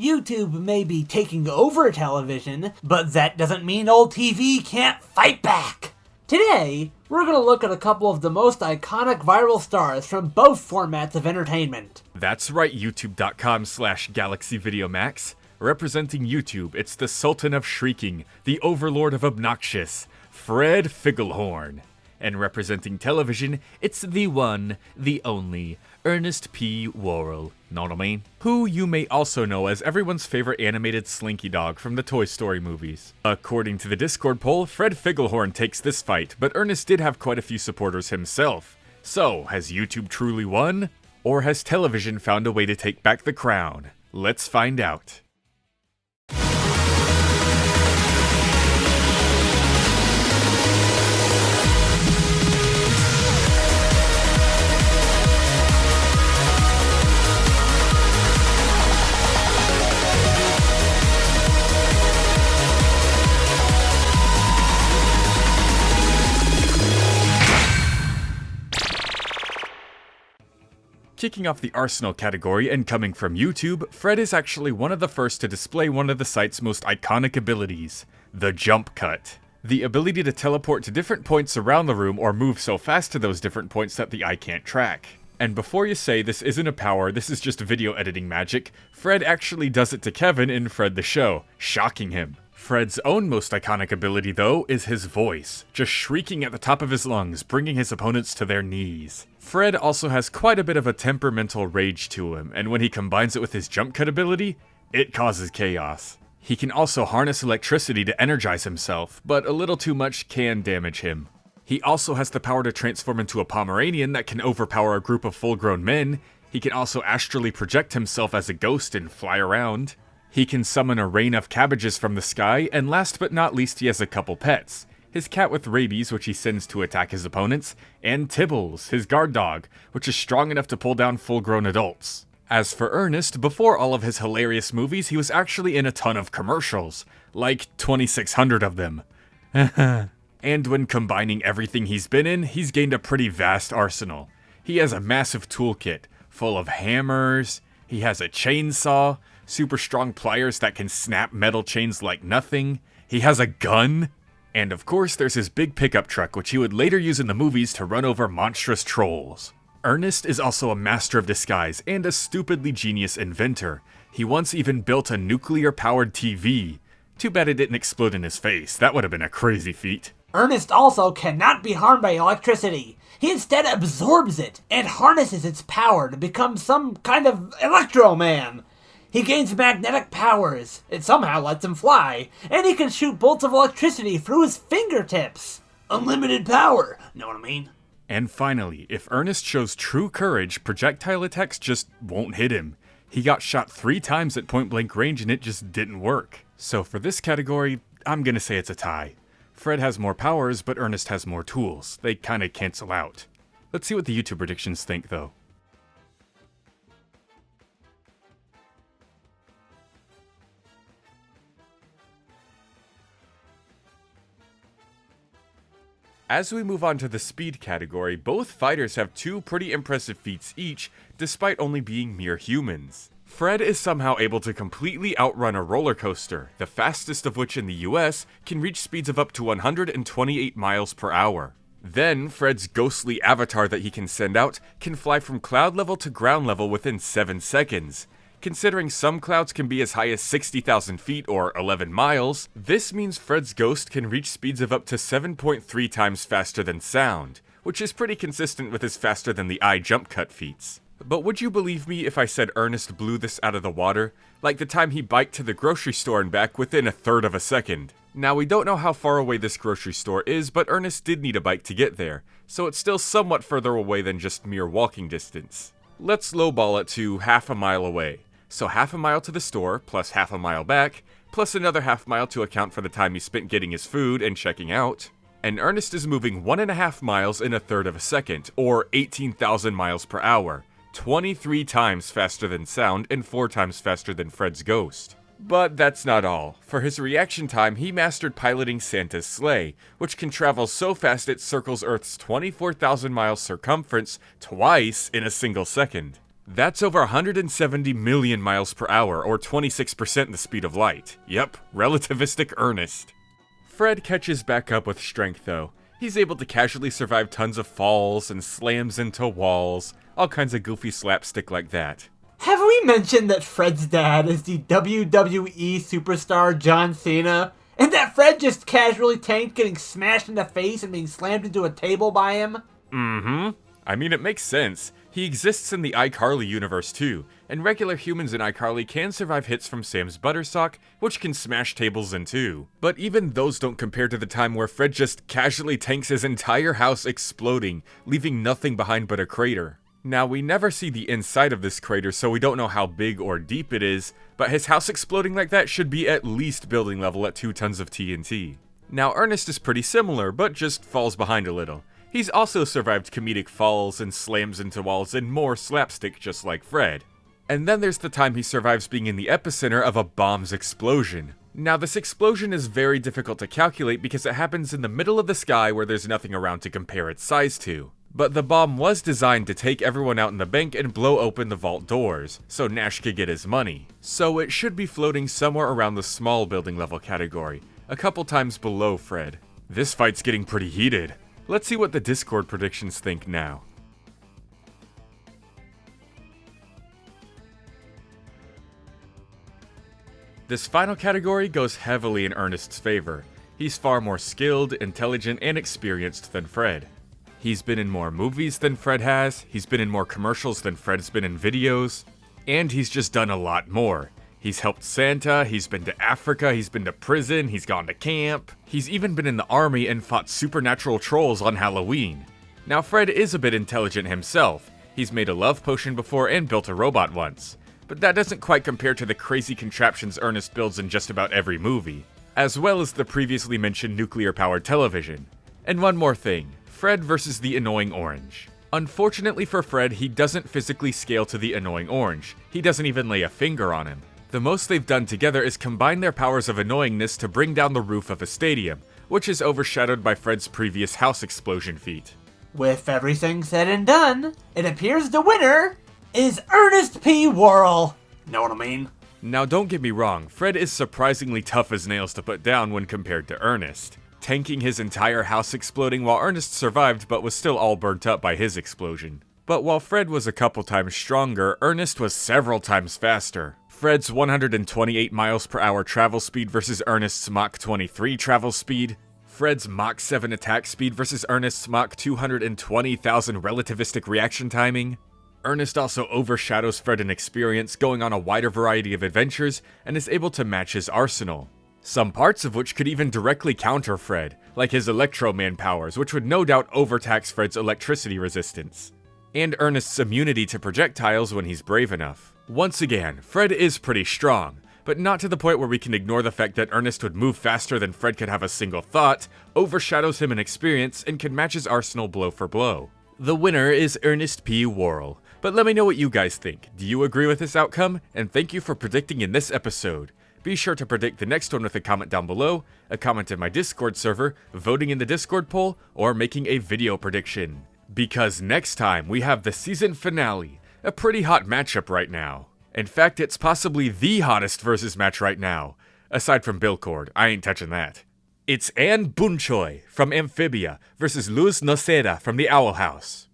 YouTube may be taking over television, but that doesn't mean old TV can't fight back. Today, we're going to look at a couple of the most iconic viral stars from both formats of entertainment. That's right, youtube.com/GalaxyVideoMax. Representing YouTube, it's the Sultan of Shrieking, the Overlord of Obnoxious, Fred Figglehorn. And representing television, it's the one, the only, Ernest P. Worrell, know what I mean? Who you may also know as everyone's favorite animated Slinky Dog from the Toy Story movies. According to the Discord poll, Fred Figglehorn takes this fight, but Ernest did have quite a few supporters himself. So, has YouTube truly won? Or has television found a way to take back the crown? Let's find out. Kicking off the Arsenal category and coming from YouTube, Fred is actually one of the first to display one of the site's most iconic abilities, the jump cut. The ability to teleport to different points around the room or move so fast to those different points that the eye can't track. And before you say this isn't a power, this is just video editing magic, Fred actually does it to Kevin in Fred the Show, shocking him. Fred's own most iconic ability, though, is his voice, just shrieking at the top of his lungs, bringing his opponents to their knees. Fred also has quite a bit of a temperamental rage to him, and when he combines it with his jump cut ability, it causes chaos. He can also harness electricity to energize himself, but a little too much can damage him. He also has the power to transform into a Pomeranian that can overpower a group of full-grown men. He can also astrally project himself as a ghost and fly around. He can summon a rain of cabbages from the sky, and last but not least he has a couple pets. His cat with rabies, which he sends to attack his opponents, and Tibbles, his guard dog, which is strong enough to pull down full-grown adults. As for Ernest, before all of his hilarious movies, he was actually in a ton of commercials, like 2,600 of them. And when combining everything he's been in, he's gained a pretty vast arsenal. He has a massive toolkit, full of hammers, he has a chainsaw, super strong pliers that can snap metal chains like nothing, he has a gun, and of course there's his big pickup truck which he would later use in the movies to run over monstrous trolls. Ernest is also a master of disguise and a stupidly genius inventor. He once even built a nuclear-powered TV. Too bad it didn't explode in his face, that would have been a crazy feat. Ernest also cannot be harmed by electricity. He instead absorbs it and harnesses its power to become some kind of Electro-Man. He gains magnetic powers, it somehow lets him fly, and he can shoot bolts of electricity through his fingertips. Unlimited power, know what I mean? And finally, if Ernest shows true courage, projectile attacks just won't hit him. He got shot 3 times at point-blank range and it just didn't work. So for this category, I'm gonna say it's a tie. Fred has more powers, but Ernest has more tools. They kinda cancel out. Let's see what the YouTube predictions think, though. As we move on to the speed category, both fighters have 2 pretty impressive feats each, despite only being mere humans. Fred is somehow able to completely outrun a roller coaster, the fastest of which in the US can reach speeds of up to 128 miles per hour. Then, Fred's ghostly avatar that he can send out can fly from cloud level to ground level within 7 seconds. Considering some clouds can be as high as 60,000 feet or 11 miles, this means Fred's ghost can reach speeds of up to 7.3 times faster than sound, which is pretty consistent with his faster than the eye jump cut feats. But would you believe me if I said Ernest blew this out of the water? Like the time he biked to the grocery store and back within 1/3 of a second. Now we don't know how far away this grocery store is, but Ernest did need a bike to get there, so it's still somewhat further away than just mere walking distance. Let's lowball it to half a mile away. So half a mile to the store, plus half a mile back, plus another half mile to account for the time he spent getting his food and checking out. And Ernest is moving 1.5 miles in 1/3 of a second, or 18,000 miles per hour, 23 times faster than sound and 4 times faster than Fred's ghost. But that's not all. For his reaction time, he mastered piloting Santa's sleigh, which can travel so fast it circles Earth's 24,000 mile circumference twice in a single second. That's over 170 million miles per hour, or 26% the speed of light. Yep, relativistic Ernest. Fred catches back up with strength though. He's able to casually survive tons of falls and slams into walls, all kinds of goofy slapstick like that. Have we mentioned that Fred's dad is the WWE superstar John Cena? And that Fred just casually tanked getting smashed in the face and being slammed into a table by him? Mm-hmm. I mean, it makes sense. He exists in the iCarly universe too, and regular humans in iCarly can survive hits from Sam's buttersock, which can smash tables in two. But even those don't compare to the time where Fred just casually tanks his entire house exploding, leaving nothing behind but a crater. Now, we never see the inside of this crater, so we don't know how big or deep it is, but his house exploding like that should be at least building level at 2 tons of TNT. Now, Ernest is pretty similar, but just falls behind a little. He's also survived comedic falls and slams into walls and more slapstick just like Fred. And then there's the time he survives being in the epicenter of a bomb's explosion. Now, this explosion is very difficult to calculate because it happens in the middle of the sky where there's nothing around to compare its size to. But the bomb was designed to take everyone out in the bank and blow open the vault doors, so Nash could get his money. So it should be floating somewhere around the small building level category, a couple times below Fred. This fight's getting pretty heated. Let's see what the Discord predictions think now. This final category goes heavily in Ernest's favor. He's far more skilled, intelligent, and experienced than Fred. He's been in more movies than Fred has, he's been in more commercials than Fred's been in videos, and he's just done a lot more. He's helped Santa, he's been to Africa, he's been to prison, he's gone to camp. He's even been in the army and fought supernatural trolls on Halloween. Now, Fred is a bit intelligent himself. He's made a love potion before and built a robot once. But that doesn't quite compare to the crazy contraptions Ernest builds in just about every movie, as well as the previously mentioned nuclear-powered television. And one more thing, Fred versus the annoying orange. Unfortunately for Fred, he doesn't physically scale to the annoying orange. He doesn't even lay a finger on him. The most they've done together is combine their powers of annoyingness to bring down the roof of a stadium, which is overshadowed by Fred's previous house explosion feat. With everything said and done, it appears the winner is Ernest P. Worrell. Know what I mean? Now, don't get me wrong, Fred is surprisingly tough as nails to put down when compared to Ernest, tanking his entire house exploding while Ernest survived but was still all burnt up by his explosion. But while Fred was a couple times stronger, Ernest was several times faster. Fred's 128 miles per hour travel speed versus Ernest's Mach 23 travel speed, Fred's Mach 7 attack speed versus Ernest's Mach 220,000 relativistic reaction timing. Ernest also overshadows Fred in experience, going on a wider variety of adventures, and is able to match his arsenal. Some parts of which could even directly counter Fred, like his Electro-Man powers, which would no doubt overtax Fred's electricity resistance. And Ernest's immunity to projectiles when he's brave enough. Once again, Fred is pretty strong, but not to the point where we can ignore the fact that Ernest would move faster than Fred could have a single thought, overshadows him in experience, and can match his arsenal blow for blow. The winner is Ernest P. Worrell, but let me know what you guys think. Do you agree with this outcome? And thank you for predicting in this episode. Be sure to predict the next one with a comment down below, a comment in my Discord server, voting in the Discord poll, or making a video prediction. Because next time we have the season finale, a pretty hot matchup right now. In fact, it's possibly the hottest versus match right now. Aside from Bilcord, I ain't touching that. It's Anne Bunchoy from Amphibia versus Luz Noceda from the Owl House.